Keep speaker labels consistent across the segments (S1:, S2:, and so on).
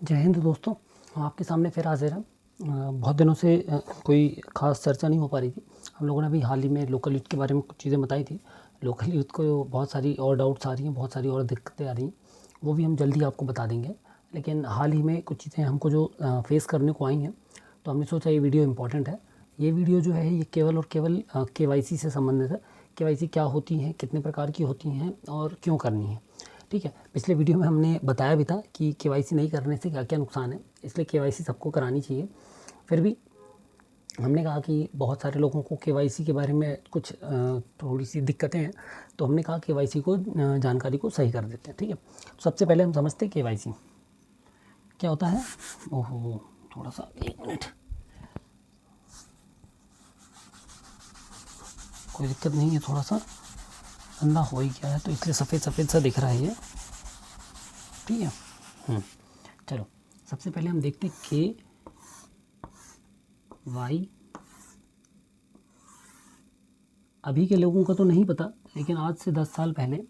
S1: जय हिंद दोस्तों। आपके सामने फिर हाजिर है। बहुत दिनों से कोई ख़ास चर्चा नहीं हो पा रही थी। हम लोगों ने अभी हाल ही में लोकल यूथ के बारे में कुछ चीज़ें बताई थी। लोकल यूथ को बहुत सारी और डाउट्स आ रही हैं, बहुत सारी और दिक्कतें आ रही हैं, वो भी हम जल्दी आपको बता देंगे। लेकिन हाल ही में कुछ चीज़ें हमको जो फेस करने को आई हैं, तो हमने सोचा ये वीडियो इम्पॉर्टेंट है। ये वीडियो जो है ये केवल और केवल KYC से संबंधित है। KYC क्या होती हैं, कितने प्रकार की होती हैं और क्यों करनी है। ठीक है, पिछले वीडियो में हमने बताया भी था कि KYC नहीं करने से क्या क्या नुकसान है, इसलिए KYC सबको करानी चाहिए। फिर भी हमने कहा कि बहुत सारे लोगों को KYC के बारे में कुछ थोड़ी सी दिक्कतें हैं, तो हमने कहा KYC को जानकारी को सही कर देते हैं। ठीक है, तो सबसे पहले हम समझते हैं KYC क्या होता है। ओहो, थोड़ा सा 1 मिनट, कोई दिक्कत नहीं है, थोड़ा सा अंधा हो ही गया है तो इसलिए सफ़ेद सफ़ेद सा दिख रहा है ये। ठीक है, चलो सबसे पहले हम देखते हैं KY। अभी के लोगों का तो नहीं पता, लेकिन आज से 10 साल पहले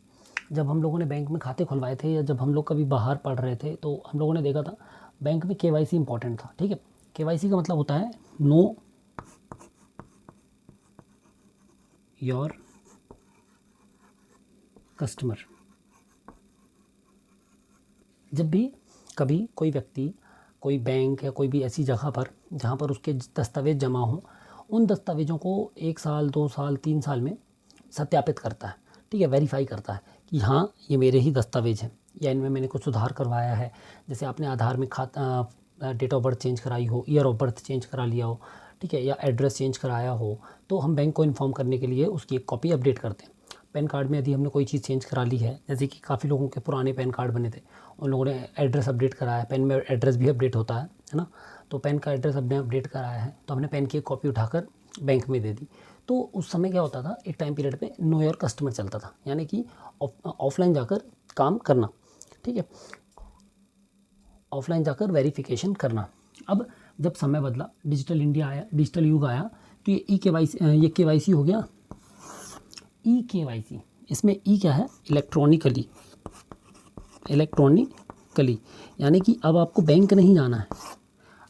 S1: जब हम लोगों ने बैंक में खाते खुलवाए थे या जब हम लोग कभी बाहर पढ़ रहे थे तो हम लोगों ने देखा था बैंक में KYC इंपॉर्टेंट था। ठीक है, KYC का मतलब होता है नो योर कस्टमर। जब भी कभी कोई व्यक्ति कोई बैंक या कोई भी ऐसी जगह पर जहाँ पर उसके दस्तावेज़ जमा हों, उन दस्तावेज़ों को 1 साल 2 साल 3 साल में सत्यापित करता है। ठीक है, वेरीफाई करता है कि हाँ ये मेरे ही दस्तावेज़ हैं या इनमें मैंने कुछ सुधार करवाया है। जैसे आपने आधार में डेट ऑफ बर्थ चेंज कराई हो, ईयर ऑफ बर्थ चेंज करा लिया हो, ठीक है, या एड्रेस चेंज कराया हो, तो हम बैंक को इन्फॉर्म करने के लिए उसकी एक कॉपी अपडेट करते हैं। पैन कार्ड में यदि हमने कोई चीज़ चेंज करा ली है, जैसे कि काफ़ी लोगों के पुराने पैन कार्ड बने थे, उन लोगों ने एड्रेस अपडेट कराया, पेन में एड्रेस भी अपडेट होता है ना, तो पेन का एड्रेस हमने अपडेट कराया है तो हमने पेन की एक कॉपी उठाकर बैंक में दे दी। तो उस समय क्या होता था, एक टाइम पीरियड पे नो योर कस्टमर चलता था, यानी कि ऑफलाइन जाकर काम करना। ठीक है, ऑफलाइन जाकर वेरिफिकेशन करना। अब जब समय बदला, डिजिटल इंडिया आया, डिजिटल युग आया, तो ये KYC हो गया। KYC, इसमें क्या है, इलेक्ट्रॉनिकली, यानी कि अब आपको बैंक नहीं जाना है।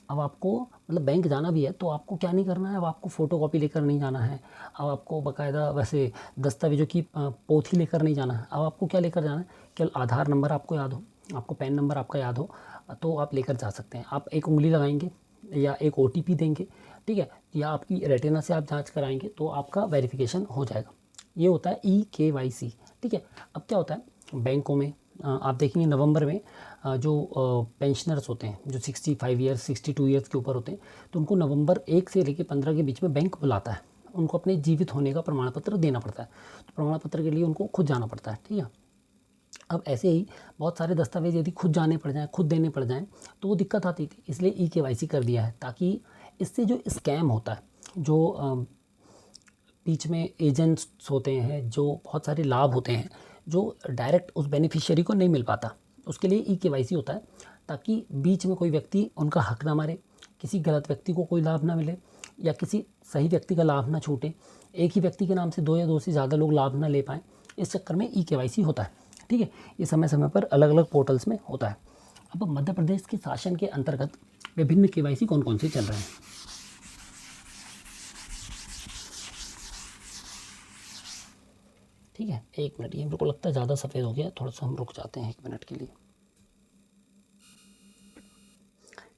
S1: अब आपको मतलब बैंक जाना भी है तो आपको क्या नहीं करना है, अब आपको फ़ोटोकॉपी लेकर नहीं जाना है, अब आपको बाकायदा वैसे दस्तावेज़ों की पोथी लेकर नहीं जाना है। अब आपको क्या लेकर जाना है, केवल आधार नंबर आपको याद हो, आपको पैन नंबर आपका याद हो, तो आप लेकर जा सकते हैं। आप एक उंगली लगाएंगे या एक OTP देंगे, ठीक है, या आपकी रेटिना से आप जांच कराएंगे तो आपका वेरिफिकेशन हो जाएगा। ये होता है KYC। ठीक है, अब क्या होता है बैंकों में, आप देखेंगे नवंबर में जो पेंशनर्स होते हैं जो 65 ईयर्स 62 ईयर्स के ऊपर होते हैं, तो उनको नवंबर 1 से लेकर 15 के बीच में बैंक बुलाता है। उनको अपने जीवित होने का प्रमाण पत्र देना पड़ता है, तो प्रमाण पत्र के लिए उनको खुद जाना पड़ता है। ठीक है, अब ऐसे ही बहुत सारे दस्तावेज यदि खुद जाने पड़ जाएँ, खुद देने पड़ जाएँ, तो वो दिक्कत आती थी, इसलिए KYC कर दिया है, ताकि इससे जो स्कैम होता है, जो बीच में एजेंट्स होते हैं, जो बहुत सारे लाभ होते हैं जो डायरेक्ट उस बेनिफिशियरी को नहीं मिल पाता, उसके लिए KYC होता है, ताकि बीच में कोई व्यक्ति उनका हक ना मारे, किसी गलत व्यक्ति को कोई लाभ ना मिले या किसी सही व्यक्ति का लाभ ना छूटे, एक ही व्यक्ति के नाम से 2 या 2 से ज़्यादा लोग लाभ ना ले पाएँ, इस चक्कर में KYC होता है। ठीक है, ये समय समय पर अलग अलग पोर्टल्स में होता है। अब मध्य प्रदेश के शासन के अंतर्गत विभिन्न KYC कौन कौन से चल रहे हैं। ठीक है, 1 मिनट, ये मेरे को लगता है ज़्यादा सफ़ेद हो गया, थोड़ा सा हम रुक जाते हैं 1 मिनट के लिए।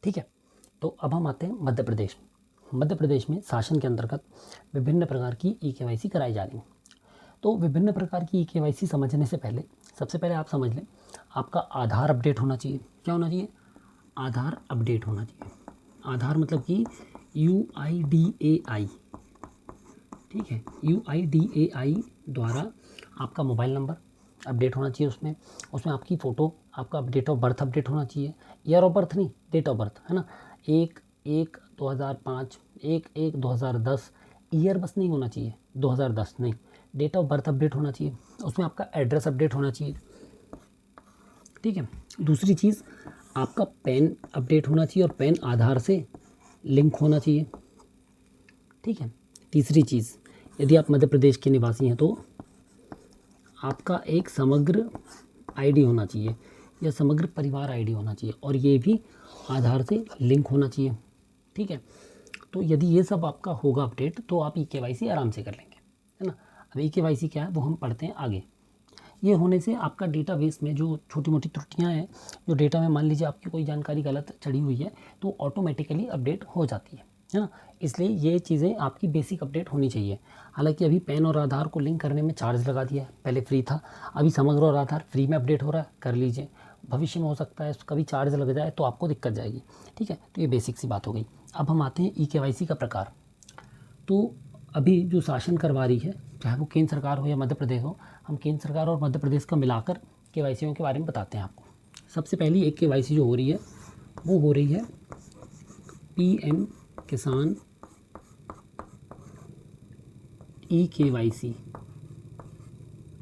S1: ठीक है, तो अब हम आते हैं मध्य प्रदेश। मध्य प्रदेश में शासन के अंतर्गत विभिन्न प्रकार की KYC कराई जा रही है। तो विभिन्न प्रकार की KYC समझने से पहले सबसे पहले आप समझ लें, आपका आधार अपडेट होना चाहिए। क्या होना चाहिए, आधार अपडेट होना चाहिए। आधार मतलब कि UIDAI। ठीक है, UIDAI द्वारा आपका मोबाइल नंबर अपडेट होना चाहिए, उसमें आपकी फ़ोटो, आपका डेट ऑफ बर्थ अपडेट होना चाहिए। ईयर ऑफ बर्थ नहीं, डेट ऑफ बर्थ, है ना। 1/1/2005, 1/1/2010, ईयर बस नहीं होना चाहिए, 2010 नहीं, डेट ऑफ बर्थ अपडेट होना चाहिए। उसमें आपका एड्रेस अपडेट होना चाहिए। ठीक है, दूसरी चीज़, आपका पैन अपडेट होना चाहिए और पैन आधार से लिंक होना चाहिए। ठीक है, तीसरी चीज़, यदि आप मध्य प्रदेश के निवासी हैं तो आपका एक समग्र ID होना चाहिए। या समग्र परिवार आईडी होना चाहिए और ये भी आधार से लिंक होना चाहिए। ठीक है, तो यदि ये सब आपका होगा अपडेट तो आप ई-केवाईसी आराम से कर लेंगे, है ना। अब ई-केवाईसी क्या है वो हम पढ़ते हैं आगे। ये होने से आपका डेटाबेस में जो छोटी मोटी त्रुटियां हैं, जो डेटा में मान लीजिए आपकी कोई जानकारी गलत चढ़ी हुई है तो ऑटोमेटिकली अपडेट हो जाती है ना। इसलिए ये चीज़ें आपकी बेसिक अपडेट होनी चाहिए। हालांकि अभी पैन और आधार को लिंक करने में चार्ज लगा दिया है, पहले फ्री था, अभी समग्र और आधार फ्री में अपडेट हो रहा है, कर लीजिए। भविष्य में हो सकता है कभी चार्ज लग जाए तो आपको दिक्कत जाएगी। ठीक है, तो ये बेसिक सी बात हो गई। अब हम आते हैं ई-केवाईसी का प्रकार। तो अभी जो शासन करवा रही है, चाहे वो केंद्र सरकार हो या मध्य प्रदेश हो, हम केंद्र सरकार और मध्य प्रदेश का मिलाकर केवाईसीओं के बारे में बताते हैं आपको। सबसे पहली एक केवाईसी जो हो रही है वो हो रही है पीएम किसान ई-केवाईसी।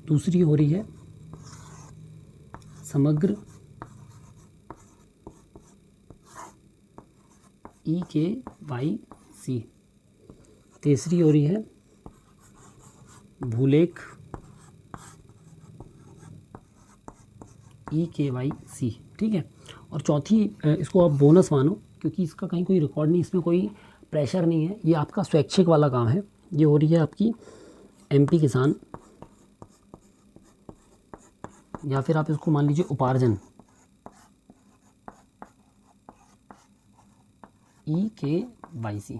S1: दूसरी हो रही है समग्र ई-केवाईसी। तीसरी हो रही है भूलेख ई-केवाईसी। ठीक है, और चौथी इसको आप बोनस मानो क्योंकि इसका कहीं कोई रिकॉर्ड नहीं, इसमें कोई प्रेशर नहीं है, ये आपका स्वैच्छिक वाला काम है। ये हो रही है आपकी एमपी किसान, या फिर आप इसको मान लीजिए उपार्जन ई-केवाईसी।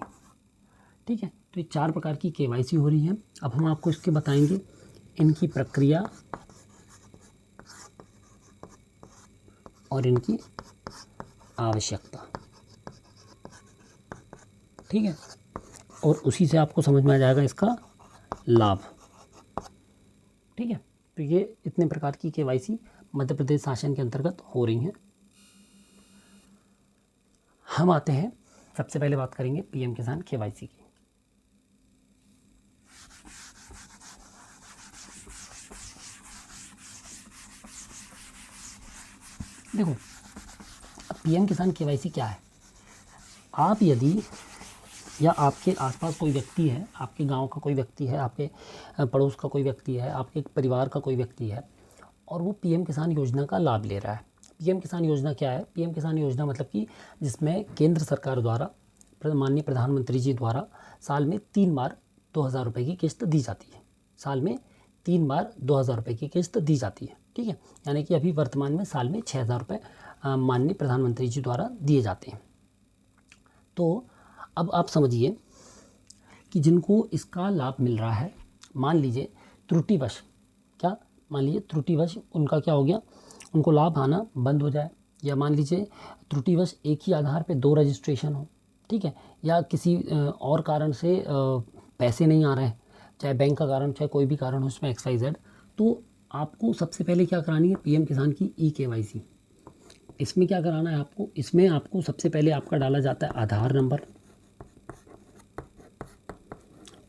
S1: ठीक है, तो ये 4 प्रकार की केवाईसी हो रही है। अब हम आपको इसके बताएंगे इनकी प्रक्रिया और इनकी आवश्यकता। ठीक है, और उसी से आपको समझ में आ जाएगा इसका लाभ। ठीक है, तो ये इतने प्रकार की केवाईसी मध्य प्रदेश शासन के अंतर्गत हो रही हैं। हम आते हैं, सबसे पहले बात करेंगे पीएम किसान केवाईसी की। देखो, पीएम किसान केवाईसी क्या है। आप यदि या आपके आसपास कोई व्यक्ति है, आपके गांव का कोई व्यक्ति है, आपके पड़ोस का कोई व्यक्ति है, आपके परिवार का कोई व्यक्ति है और वो पीएम किसान योजना का लाभ ले रहा है। पीएम किसान योजना क्या है? पीएम किसान योजना मतलब कि जिसमें केंद्र सरकार द्वारा, माननीय प्रधानमंत्री जी द्वारा साल में 3 बार 2,000 रुपये की किस्त दी जाती है। साल में 3 बार 2,000 रुपये की किस्त दी जाती है। ठीक है, यानी कि अभी वर्तमान में साल में 6,000 रुपये माननीय प्रधानमंत्री जी द्वारा दिए जाते हैं। तो अब आप समझिए कि जिनको इसका लाभ मिल रहा है, मान लीजिए त्रुटिवश, क्या मान लीजिए त्रुटिवश उनका क्या हो गया, उनको लाभ आना बंद हो जाए, या मान लीजिए त्रुटिवश एक ही आधार पे 2 रजिस्ट्रेशन हो। ठीक है, या किसी और कारण से पैसे नहीं आ रहे हैं, चाहे बैंक का कारण, चाहे कोई भी कारण हो, उसमें XYZ, तो आपको सबसे पहले क्या करानी है, पीएम किसान की ई-केवाईसी। इसमें क्या कराना है आपको, इसमें आपको सबसे पहले आपका डाला जाता है आधार नंबर।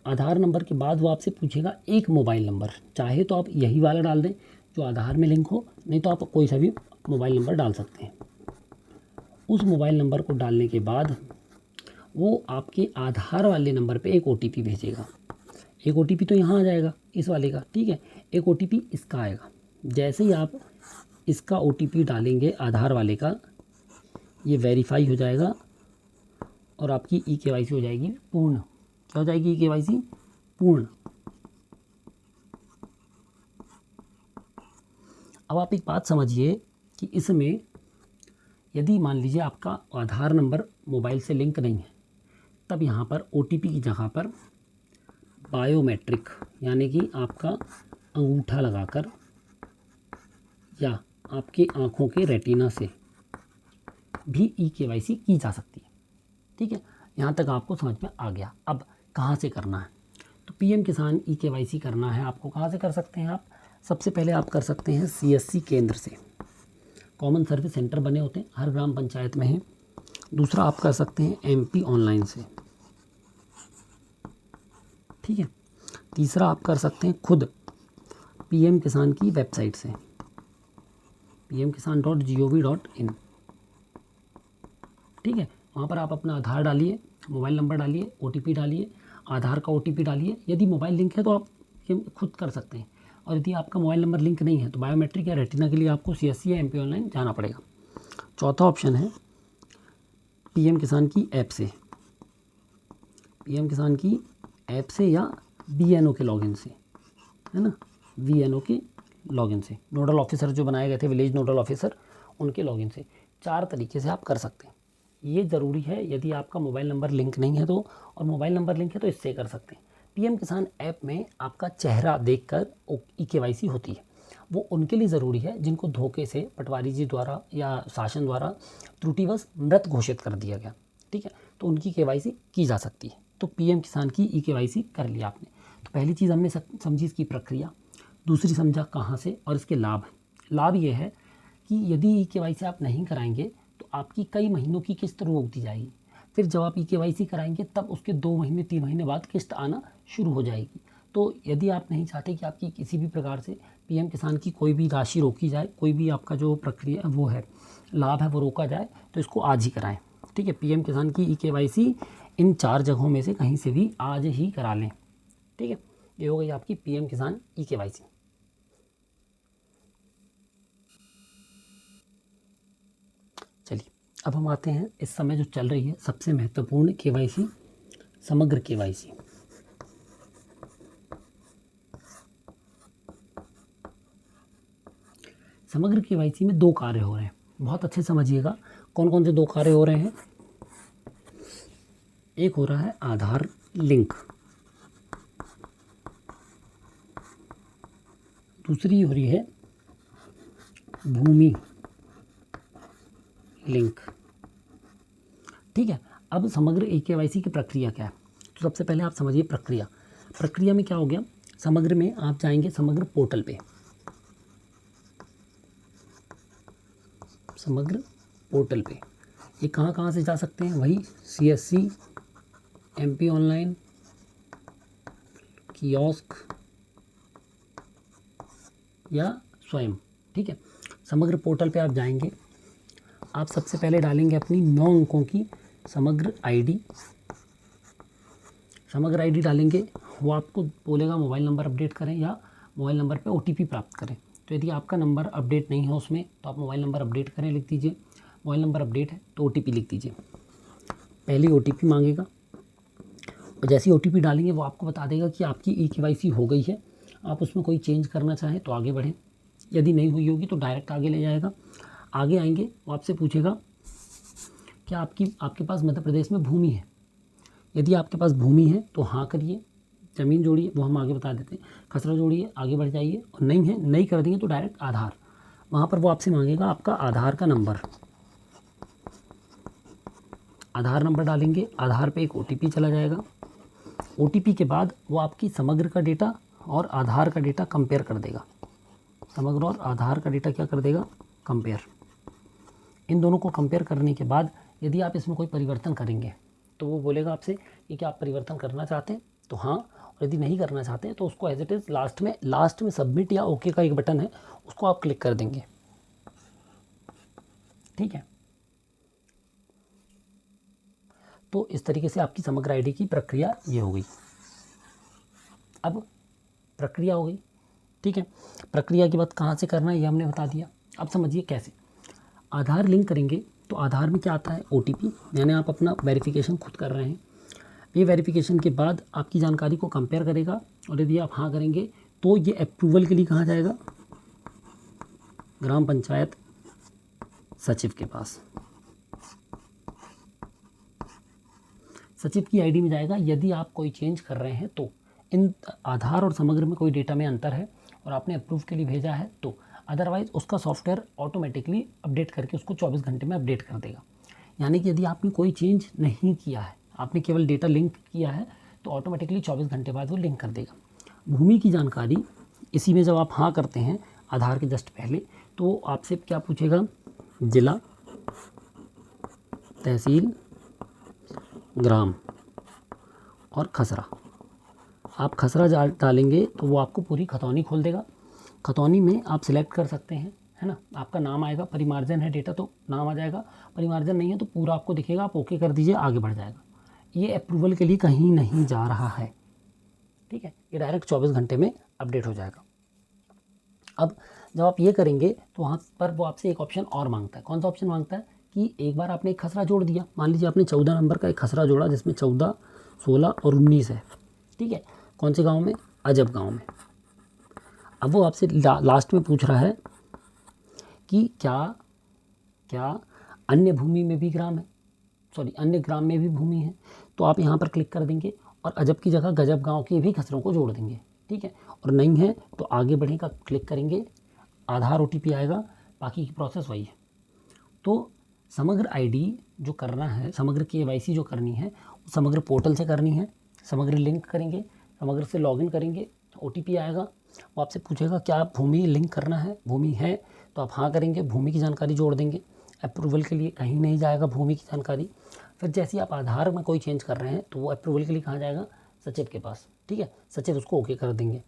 S1: आधार नंबर के बाद वो आपसे पूछेगा एक मोबाइल नंबर, चाहे तो आप यही वाला डाल दें जो आधार में लिंक हो, नहीं तो आप कोई सा भी मोबाइल नंबर डाल सकते हैं। उस मोबाइल नंबर को डालने के बाद वो आपके आधार वाले नंबर पे एक OTP भेजेगा। एक OTP तो यहाँ आ जाएगा इस वाले का, ठीक है, एक OTP इसका आएगा। जैसे ही आप इसका OTP डालेंगे आधार वाले का, ये वेरीफाई हो जाएगा और आपकी ई-केवाईसी हो जाएगी पूर्ण। क्या हो जाएगी? ई-केवाईसी पूर्ण। अब आप एक बात समझिए कि इसमें यदि मान लीजिए आपका आधार नंबर मोबाइल से लिंक नहीं है, तब यहाँ पर OTP की जगह पर बायोमेट्रिक यानी कि आपका अंगूठा लगाकर या आपकी आँखों के रेटिना से भी ई-केवाईसी की जा सकती है। ठीक है, यहाँ तक आपको समझ में आ गया। अब कहाँ से करना है? तो पीएम किसान ई-केवाईसी करना है आपको, कहाँ से कर सकते हैं आप? सबसे पहले आप कर सकते हैं CSC केंद्र से। कॉमन सर्विस सेंटर बने होते हैं, हर ग्राम पंचायत में है। दूसरा आप कर सकते हैं MP ऑनलाइन से। ठीक है, तीसरा आप कर सकते हैं खुद पीएम किसान की वेबसाइट से, pmkisan.gov.in। ठीक है, वहाँ पर आप अपना आधार डालिए, मोबाइल नंबर डालिए, OTP डालिए, आधार का OTP डालिए। यदि मोबाइल लिंक है तो आप खुद कर सकते हैं। और यदि आपका मोबाइल नंबर लिंक नहीं है तो बायोमेट्रिक या रेटिना के लिए आपको CSC या MP ऑनलाइन जाना पड़ेगा। चौथा ऑप्शन है PM किसान की ऐप से, PM किसान की ऐप से या VNO के लॉगिन से, है ना, VNO के लॉगिन से, नोडल ऑफिसर जो बनाए गए थे, विलेज नोडल ऑफिसर, उनके लॉगिन से। 4 तरीके से आप कर सकते हैं। ये ज़रूरी है यदि आपका मोबाइल नंबर लिंक नहीं है तो, और मोबाइल नंबर लिंक है तो इससे कर सकते हैं। PM किसान ऐप में आपका चेहरा देखकर EKYC होती है। वो उनके लिए ज़रूरी है जिनको धोखे से पटवारी जी द्वारा या शासन द्वारा त्रुटिवश मृत घोषित कर दिया गया, ठीक है, तो उनकी KYC की जा सकती है। तो PM किसान की EKYC कर लिया आपने। तो पहली चीज़ हमने समझी इसकी प्रक्रिया, दूसरी समझा कहाँ से और इसके लाभ। लाभ ये है कि यदि EKYC आप नहीं कराएंगे तो आपकी कई महीनों की किस्त रोक दी जाएगी। फिर जब आप EKYC कराएंगे तब उसके 2 महीने 3 महीने बाद किस्त आना शुरू हो जाएगी। तो यदि आप नहीं चाहते कि आपकी किसी भी प्रकार से PM किसान की कोई भी राशि रोकी जाए, कोई भी आपका जो प्रक्रिया वो है, लाभ है, वो रोका जाए, तो इसको आज ही कराएं, ठीक है। PM किसान की EKYC इन 4 जगहों में से कहीं से भी आज ही करा लें, ठीक है। ये हो गई आपकी PM किसान EKYC। चलिए अब हम आते हैं इस समय जो चल रही है सबसे महत्वपूर्ण KYC, समग्र KYC। समग्र KYC में 2 कार्य हो रहे हैं, बहुत अच्छे समझिएगा कौन कौन से 2 कार्य हो रहे हैं। एक हो रहा है आधार लिंक, दूसरी हो रही है भूमि लिंक, ठीक है। अब समग्र KYC की प्रक्रिया क्या है, तो सबसे पहले आप समझिए प्रक्रिया में क्या हो गया। समग्र में आप जाएंगे समग्र पोर्टल पे, समग्र पोर्टल पे ये कहाँ से जा सकते हैं, वही CSC, MP ऑनलाइन, कियोस्क या स्वयं, ठीक है। समग्र पोर्टल पे आप जाएंगे, आप सबसे पहले डालेंगे अपनी 9 अंकों की समग्र ID डालेंगे। वो आपको बोलेगा मोबाइल नंबर अपडेट करें या मोबाइल नंबर पे OTP प्राप्त करें। तो यदि आपका नंबर अपडेट नहीं है उसमें तो आप मोबाइल नंबर अपडेट करें, लिख दीजिए। मोबाइल नंबर अपडेट है तो OTP लिख दीजिए। पहले OTP मांगेगा और जैसी OTP डालेंगे वो आपको बता देगा कि आपकी EKYC हो गई है। आप उसमें कोई चेंज करना चाहें तो आगे बढ़ें, यदि नहीं हुई होगी तो डायरेक्ट आगे ले जाएगा। आगे आएंगे वो आपसे पूछेगा क्या आपके पास मध्य प्रदेश में भूमि है। यदि आपके पास भूमि है तो हाँ करिए, ज़मीन जोड़िए, वो हम आगे बता देते हैं। खसरा जोड़िए, आगे बढ़ जाइए, और नहीं है, नहीं कर देंगे तो डायरेक्ट आधार, वहाँ पर वो आपसे मांगेगा आपका आधार का नंबर। आधार नंबर डालेंगे, आधार पे एक OTP चला जाएगा। OTP के बाद वो आपकी समग्र का डेटा और आधार का डेटा कंपेयर कर देगा। समग्र और आधार का डेटा क्या कर देगा, कंपेयर। इन दोनों को कंपेयर करने के बाद यदि आप इसमें कोई परिवर्तन करेंगे तो वो बोलेगा आपसे कि क्या आप परिवर्तन करना चाहते हैं, तो हाँ, और यदि नहीं करना चाहते हैं तो उसको एज इट इज़ लास्ट में सबमिट या ओके का एक बटन है, उसको आप क्लिक कर देंगे, ठीक है। तो इस तरीके से आपकी समग्र ID की प्रक्रिया ये हो गई। अब प्रक्रिया हो गई, ठीक है। प्रक्रिया के बाद कहाँ से करना है ये हमने बता दिया। अब समझिए कैसे आधार लिंक करेंगे। तो आधार में क्या आता है, OTP, यानी आप अपना वेरिफिकेशन खुद कर रहे हैं। ये वेरिफिकेशन के बाद आपकी जानकारी को कंपेयर करेगा, और यदि आप हाँ करेंगे तो ये अप्रूवल के लिए कहाँ जाएगा, ग्राम पंचायत सचिव के पास। सचिव की ID में जाएगा। यदि आप कोई चेंज कर रहे हैं तो इन आधार और समग्र में कोई डेटा में अंतर है और आपने अप्रूव के लिए भेजा है तो, अदरवाइज़ उसका सॉफ्टवेयर ऑटोमेटिकली अपडेट करके उसको 24 घंटे में अपडेट कर देगा। यानी कि यदि आपने कोई चेंज नहीं किया है, आपने केवल डेटा लिंक किया है, तो ऑटोमेटिकली 24 घंटे बाद वो लिंक कर देगा। भूमि की जानकारी इसी में जब आप हाँ करते हैं आधार के जस्ट पहले, तो आपसे क्या पूछेगा, जिला, तहसील, ग्राम और खसरा। आप खसरा डालेंगे तो वो आपको पूरी खतौनी खोल देगा। खतौनी में आप सिलेक्ट कर सकते हैं, है ना, आपका नाम आएगा, परिमार्जन है डेटा तो नाम आ जाएगा, परिमार्जन नहीं है तो पूरा आपको दिखेगा, आप ओके कर दीजिए, आगे बढ़ जाएगा। ये अप्रूवल के लिए कहीं नहीं जा रहा है, ठीक है, ये डायरेक्ट 24 घंटे में अपडेट हो जाएगा। अब जब आप ये करेंगे तो वहाँ पर वो आपसे एक ऑप्शन और मांगता है। कौन सा ऑप्शन मांगता है कि एक बार आपने एक खसरा जोड़ दिया, मान लीजिए आपने 14 नंबर का एक खसरा जोड़ा जिसमें 14, 16 और 19 है, ठीक है। कौन से गांव में? अजब गांव में। अब वो आपसे लास्ट में पूछ रहा है कि क्या क्या अन्य भूमि में भी ग्राम है, सॉरी अन्य ग्राम में भी भूमि है। तो आप यहाँ पर क्लिक कर देंगे और अजब की जगह गजब गांव के भी खसरों को जोड़ देंगे, ठीक है। और नहीं है तो आगे बढ़ेगा, क्लिक करेंगे, आधार OTP आएगा, बाकी की प्रोसेस वही है। तो समग्र आईडी जो करना है, समग्र KYC जो करनी है, समग्र पोर्टल से करनी है। समग्र लिंक करेंगे, समग्र से लॉगिन करेंगे, OTP आएगा, वो आपसे पूछेगा क्या भूमि लिंक करना है, भूमि है तो आप हाँ करेंगे, भूमि की जानकारी जोड़ देंगे। अप्रूवल के लिए कहीं नहीं जाएगा भूमि की जानकारी। फिर जैसे ही आप आधार में कोई चेंज कर रहे हैं तो वो अप्रूवल के लिए कहाँ जाएगा? सचिव के पास, ठीक है। सचिव उसको ओके कर देंगे,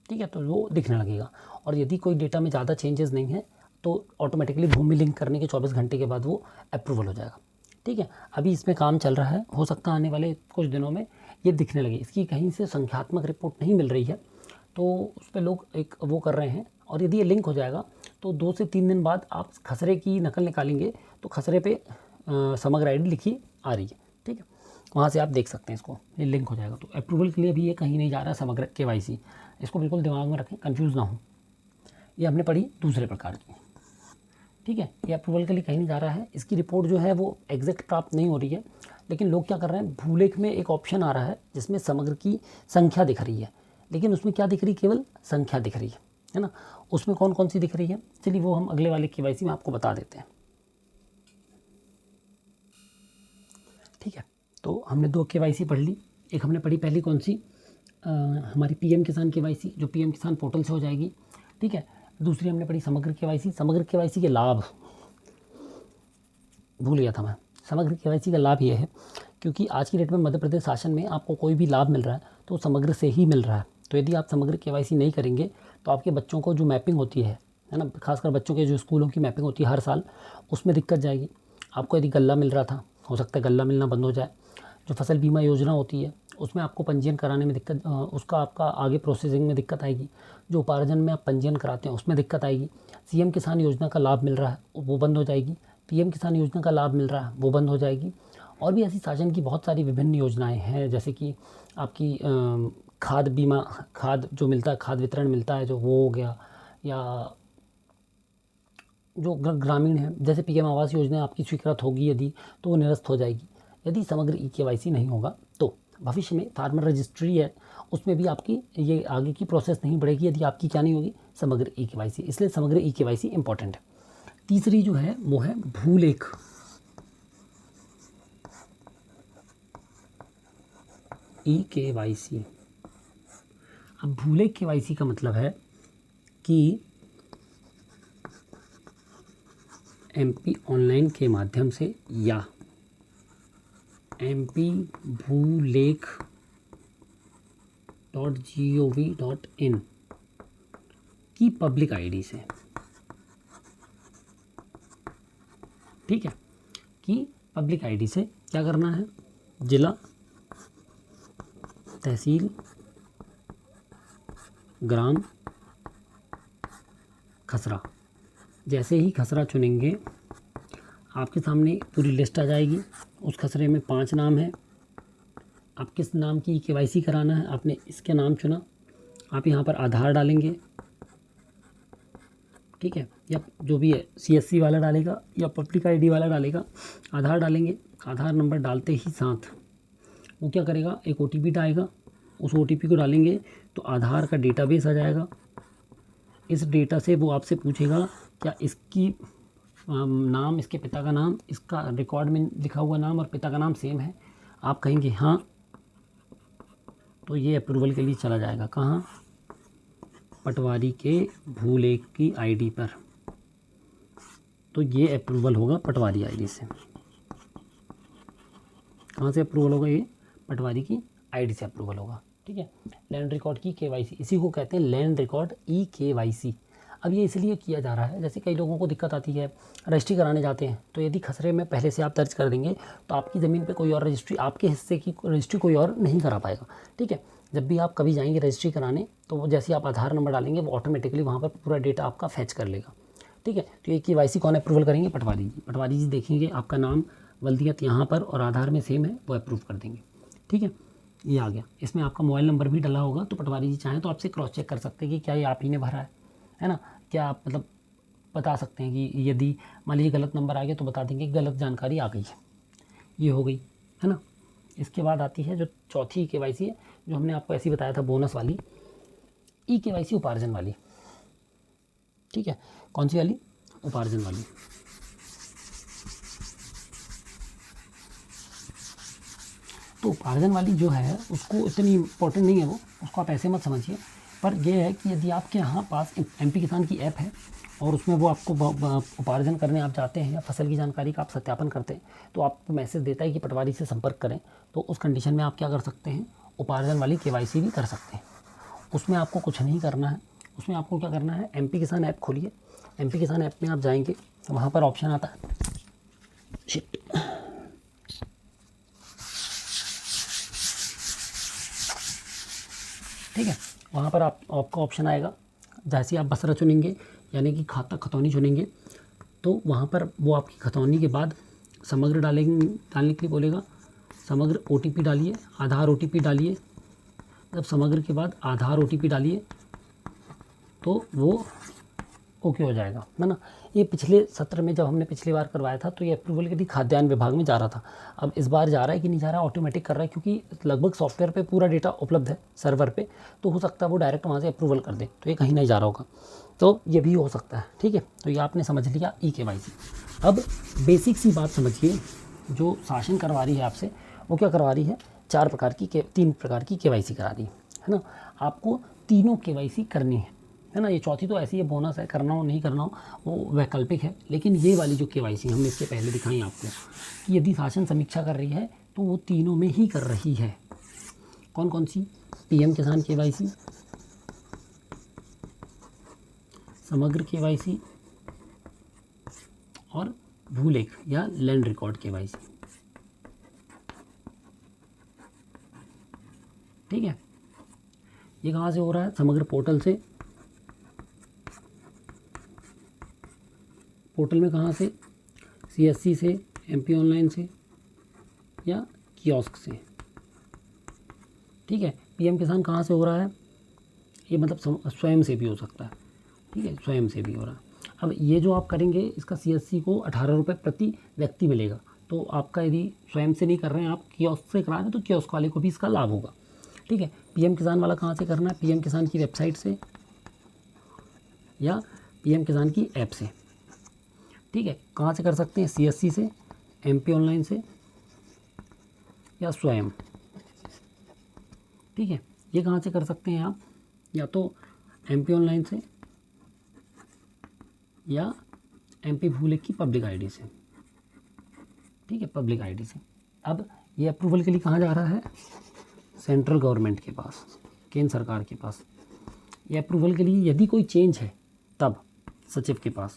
S1: ठीक है, तो वो दिखने लगेगा। और यदि कोई डेटा में ज़्यादा चेंजेस नहीं है तो ऑटोमेटिकली भूमि लिंक करने के 24 घंटे के बाद वो अप्रूवल हो जाएगा, ठीक है। अभी इसमें काम चल रहा है, हो सकता है आने वाले कुछ दिनों में ये दिखने लगे। इसकी कहीं से संख्यात्मक रिपोर्ट नहीं मिल रही है तो उस पर लोग एक वो कर रहे हैं। और यदि ये लिंक हो जाएगा तो 2 से 3 दिन बाद आप खसरे की नकल निकालेंगे तो खसरे पे समग्र आईडी लिखी आ रही है, ठीक है, वहाँ से आप देख सकते हैं इसको, ये लिंक हो जाएगा। तो अप्रूवल के लिए भी ये कहीं नहीं जा रहा है समग्र KYC, इसको बिल्कुल दिमाग में रखें, कंफ्यूज ना हो। ये हमने पढ़ी दूसरे प्रकार की, ठीक है। ये अप्रूवल के लिए कहीं नहीं जा रहा है, इसकी रिपोर्ट जो है वो एग्जैक्ट प्राप्त नहीं हो रही है, लेकिन लोग क्या कर रहे हैं, भूलेख में एक ऑप्शन आ रहा है जिसमें समग्र की संख्या दिख रही है, लेकिन उसमें क्या दिख रही है? केवल संख्या दिख रही है ना। उसमें कौन कौन सी दिख रही है, चलिए वो हम अगले वाले KYC में आपको बता देते हैं, ठीक है। तो हमने 2 KYC पढ़ ली। एक हमने पढ़ी पहली कौन सी, हमारी PM किसान KYC जो PM किसान पोर्टल से हो जाएगी, ठीक है। दूसरी हमने पढ़ी समग्र KYC। समग्र KYC के लाभ भूल गया था मैं। समग्र KYC का लाभ ये है क्योंकि आज की डेट में मध्य प्रदेश शासन में आपको कोई भी लाभ मिल रहा है तो समग्र से ही मिल रहा है। तो यदि आप समग्र KYC नहीं करेंगे तो आपके बच्चों को जो मैपिंग होती है ना, खासकर बच्चों के जो स्कूलों की मैपिंग होती है हर साल, उसमें दिक्कत जाएगी। आपको यदि गल्ला मिल रहा था, हो सकता है गल्ला मिलना बंद हो जाए। जो फसल बीमा योजना होती है उसमें आपको पंजीयन कराने में दिक्कत, उसका आपका आगे प्रोसेसिंग में दिक्कत आएगी। जो उपार्जन में आप पंजीयन कराते हैं उसमें दिक्कत आएगी। CM किसान योजना का लाभ मिल रहा है वो बंद हो जाएगी। PM किसान योजना का लाभ मिल रहा है वो बंद हो जाएगी। और भी ऐसी शासन की बहुत सारी विभिन्न योजनाएं हैं, जैसे कि आपकी खाद बीमा, खाद जो मिलता है, खाद वितरण मिलता है जो, वो हो गया। या जो ग्रामीण है, जैसे PM आवास योजना आपकी स्वीकृत होगी यदि तो वो निरस्त हो जाएगी यदि समग्र KYC नहीं होगा। तो भविष्य में फार्मर रजिस्ट्री है उसमें भी आपकी ये आगे की प्रोसेस नहीं बढ़ेगी यदि आपकी क्या नहीं होगी, समग्र KYC। इसलिए समग्र KYC इंपॉर्टेंट है। तीसरी जो है वो है भूलेख। KYC। अब भूलेख KYC का मतलब है कि MP ऑनलाइन के माध्यम से या mpbhuleख.gov.in की पब्लिक आईडी से, ठीक है, कि पब्लिक आईडी से क्या करना है, जिला, तहसील, ग्राम, खसरा। जैसे ही खसरा चुनेंगे आपके सामने पूरी लिस्ट आ जाएगी। उस खसरे में 5 नाम है। आप किस नाम की KYC कराना है, आपने इसके नाम चुना, आप यहाँ पर आधार डालेंगे, ठीक है, या जो भी है CSC वाला डालेगा या पब्लिक आईडी वाला डालेगा। आधार डालेंगे, आधार नंबर डालते ही साथ वो क्या करेगा, एक OTP आएगा, उस OTP को डालेंगे तो आधार का डेटाबेस आ जाएगा। इस डेटा से वो आपसे पूछेगा क्या इसकी नाम, इसके पिता का नाम, इसका रिकॉर्ड में लिखा हुआ नाम और पिता का नाम सेम है। आप कहेंगे हाँ, तो ये अप्रूवल के लिए चला जाएगा कहाँ, पटवारी के भूलेख की आईडी पर। तो ये अप्रूवल होगा पटवारी आईडी से। कहाँ से अप्रूवल होगा, ये पटवारी की आईडी से अप्रूवल होगा, ठीक है। लैंड रिकॉर्ड की KYC, इसी को कहते हैं लैंड रिकॉर्ड KYC। अब ये इसलिए किया जा रहा है, जैसे कई लोगों को दिक्कत आती है, रजिस्ट्री कराने जाते हैं तो यदि खसरे में पहले से आप दर्ज कर देंगे तो आपकी ज़मीन पे कोई और रजिस्ट्री, आपके हिस्से की रजिस्ट्री कोई और नहीं करा पाएगा, ठीक है। जब भी आप कभी जाएंगे रजिस्ट्री कराने, तो वो जैसे आप आधार नंबर डालेंगे वो ऑटोमेटिकली वहाँ पर पूरा डेटा आपका फैच कर लेगा। ठीक है, तो ये KYC कौन अप्रूवल करेंगे? पटवारी जी। पटवारी जी देखेंगे आपका नाम वल्दियत यहाँ पर और आधार में सेम है, वो अप्रूव कर देंगे। ठीक है, ये आ गया। इसमें आपका मोबाइल नंबर भी डला होगा, तो पटवारी जी चाहें तो आपसे क्रॉस चेक कर सकते हैं कि क्या ये आप ही ने भरा है ना। क्या आप मतलब बता सकते हैं कि यदि मान लीजिए गलत नंबर आ गया तो बता देंगे कि गलत जानकारी आ गई है। ये हो गई, है ना। इसके बाद आती है जो चौथी KYC है, जो हमने आपको ऐसे ही बताया था बोनस वाली, KYC उपार्जन वाली। ठीक है, कौन सी वाली? उपार्जन वाली। तो उपार्जन वाली जो है उसको इतनी इम्पोर्टेंट नहीं है वो, उसको आप ऐसे मत समझिए। पर यह है कि यदि आपके यहाँ पास MP किसान की ऐप है और उसमें वो आपको उपार्जन करने आप जाते हैं या फसल की जानकारी का आप सत्यापन करते हैं, तो आपको मैसेज देता है कि पटवारी से संपर्क करें। तो उस कंडीशन में आप क्या कर सकते हैं? उपार्जन वाली KYC भी कर सकते हैं। उसमें आपको कुछ नहीं करना है। उसमें आपको क्या करना है? MP किसान ऐप खोलिए। MP किसान ऐप में आप जाएंगे, वहाँ पर ऑप्शन आता है, शिट, ठीक है, वहाँ पर आपका ऑप्शन आएगा। जैसे आप बसरा चुनेंगे यानी कि खाता खतौनी चुनेंगे, तो वहाँ पर वो आपकी खतौनी के बाद समग्र डालने के लिए बोलेगा। समग्र OTP डालिए, आधार OTP डालिए। जब समग्र के बाद आधार OTP डालिए तो वो ओके हो जाएगा, है ना। ये पिछले सत्र में जब हमने पिछली बार करवाया था तो ये अप्रूवल के लिए खाद्यान्न विभाग में जा रहा था। अब इस बार जा रहा है कि नहीं जा रहा है? ऑटोमेटिक कर रहा है, क्योंकि लगभग सॉफ्टवेयर पे पूरा डेटा उपलब्ध है सर्वर पे, तो हो सकता है वो डायरेक्ट वहाँ से अप्रूवल कर दे, तो ये कहीं नहीं जा रहा होगा, तो ये भी हो सकता है। ठीक है, तो ये आपने समझ लिया KYC। अब बेसिक सी बात समझिए, जो शासन करवा रही है आपसे, वो क्या करवा रही है? 3 प्रकार की KYC करा रही है ना। आपको तीनों KYC करनी है ना। ये चौथी तो ऐसी है, बोनस है, करना हो नहीं करना हो वो वैकल्पिक है। लेकिन ये वाली जो KYC हमने इसके पहले दिखाई आपको, कि यदि शासन समीक्षा कर रही है तो वो तीनों में ही कर रही है। कौन कौन सी? PM किसान KYC, समग्र KYC और भूलेख या लैंड रिकॉर्ड KYC। ठीक है, ये कहाँ से हो रहा है? समग्र पोर्टल से। पोर्टल में कहाँ से? CSC से, MP ऑनलाइन से या कियोस्क से। ठीक है, PM किसान कहाँ से हो रहा है? ये मतलब स्वयं से भी हो सकता है। ठीक है, स्वयं से भी हो रहा है। अब ये जो आप करेंगे इसका CSC को 18 रुपये प्रति व्यक्ति मिलेगा। तो आपका यदि स्वयं से नहीं कर रहे हैं आप, कियोस्क से करा रहे हैं, तो कियोस्क वाले को भी इसका लाभ होगा। ठीक है, PM किसान वाला कहाँ से करना है? PM किसान की वेबसाइट से या PM किसान की ऐप से। ठीक है, कहाँ से कर सकते हैं? CSC से, MP ऑनलाइन से या स्वयं। ठीक है, ये कहाँ से कर सकते हैं आप? या तो MP ऑनलाइन से या MP भूलेख की पब्लिक आईडी से। ठीक है, पब्लिक आईडी से। अब ये अप्रूवल के लिए कहाँ जा रहा है? सेंट्रल गवर्नमेंट के पास, केंद्र सरकार के पास। ये अप्रूवल के लिए यदि कोई चेंज है तब सचिव के पास।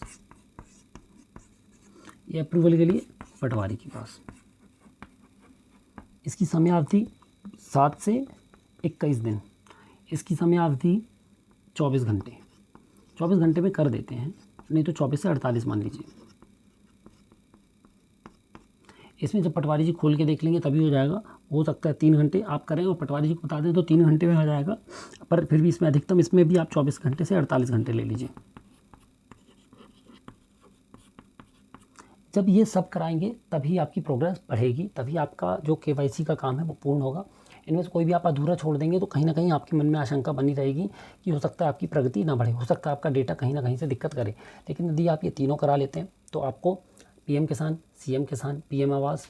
S1: ये अप्रूवल के लिए पटवारी के पास। इसकी समयावधि 7 से 21 दिन। इसकी समयावधि 24 घंटे। 24 घंटे में कर देते हैं, नहीं तो 24 से 48 मान लीजिए। इसमें जब पटवारी जी खोल के देख लेंगे तभी हो जाएगा। हो सकता है 3 घंटे आप करें और पटवारी जी को बता दें तो 3 घंटे में हो जाएगा, पर फिर भी इसमें अधिकतम इसमें भी आप 24 घंटे से 48 घंटे ले लीजिए। जब ये सब कराएंगे तभी आपकी प्रोग्रेस बढ़ेगी, तभी आपका जो KYC का काम है वो पूर्ण होगा। इनमें से कोई भी आप अधूरा छोड़ देंगे तो कहीं ना कहीं आपके मन में आशंका बनी रहेगी कि हो सकता है आपकी प्रगति ना बढ़े, हो सकता है आपका डेटा कहीं ना कहीं से दिक्कत करे। लेकिन यदि आप ये तीनों करा लेते हैं तो आपको PM किसान, CM किसान, PM आवास,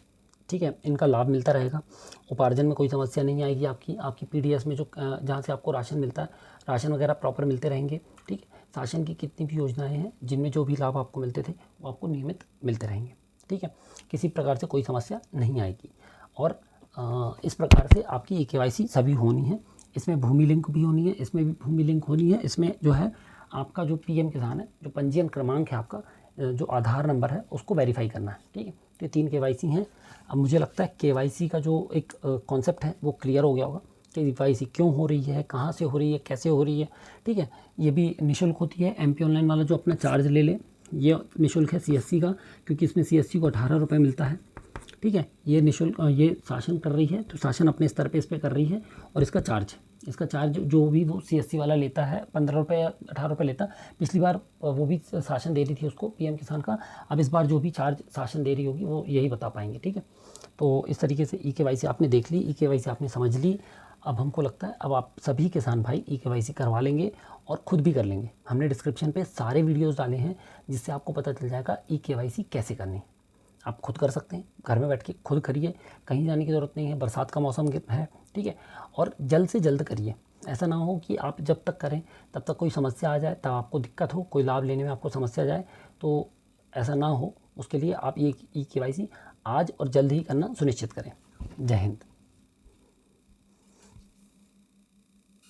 S1: ठीक है, इनका लाभ मिलता रहेगा। उपार्जन में कोई समस्या नहीं आएगी। आपकी PDS में जो जहाँ से आपको राशन मिलता है, राशन वगैरह प्रॉपर मिलते रहेंगे। ठीक है, शासन की कितनी भी योजनाएं हैं जिनमें जो भी लाभ आपको मिलते थे वो आपको नियमित मिलते रहेंगे। ठीक है, किसी प्रकार से कोई समस्या नहीं आएगी। और इस प्रकार से आपकी ये KYC सभी होनी है। इसमें भूमि लिंक भी होनी है, इसमें भी भूमि लिंक होनी है। इसमें जो है आपका जो PM किसान है, जो पंजीयन क्रमांक है आपका, जो आधार नंबर है उसको वेरीफाई करना है। ठीक है, तो ये 3 KYC हैं। अब मुझे लगता है KYC का जो एक कॉन्सेप्ट है वो क्लियर हो गया होगा। कि KYC क्यों हो रही है, कहाँ से हो रही है, कैसे हो रही है, ठीक है। ये भी निःशुल्क होती है। MP ऑनलाइन वाला जो अपना चार्ज ले ले, ये निःशुल्क है CSC का, क्योंकि इसमें CSC को 18 रुपये मिलता है, ठीक है। ये निःशुल्क, ये शासन कर रही है, तो शासन अपने स्तर पे इस पर कर रही है। और इसका चार्ज जो भी वो CSC वाला लेता है 15 रुपये या 18 रुपये लेता। पिछली बार वो भी शासन दे रही थी उसको, PM किसान का। अब इस बार जो भी चार्ज शासन दे रही होगी वो यही बता पाएंगे, ठीक है। तो इस तरीके से EKYC आपने देख ली, EKYC आपने समझ ली। अब हमको लगता है अब आप सभी किसान भाई EKYC करवा लेंगे और ख़ुद भी कर लेंगे। हमने डिस्क्रिप्शन पे सारे वीडियोस डाले हैं जिससे आपको पता चल जाएगा EKYC कैसे करनी। आप खुद कर सकते हैं, घर में बैठ के खुद करिए, कहीं जाने की ज़रूरत नहीं है, बरसात का मौसम है, ठीक है। और जल्द से जल्द करिए, ऐसा ना हो कि आप जब तक करें तब तक कोई समस्या आ जाए, तब आपको दिक्कत हो, कोई लाभ लेने में आपको समस्या जाए, तो ऐसा ना हो। उसके लिए आप ये EKYC आज और जल्द ही करना सुनिश्चित करें। जय हिंद।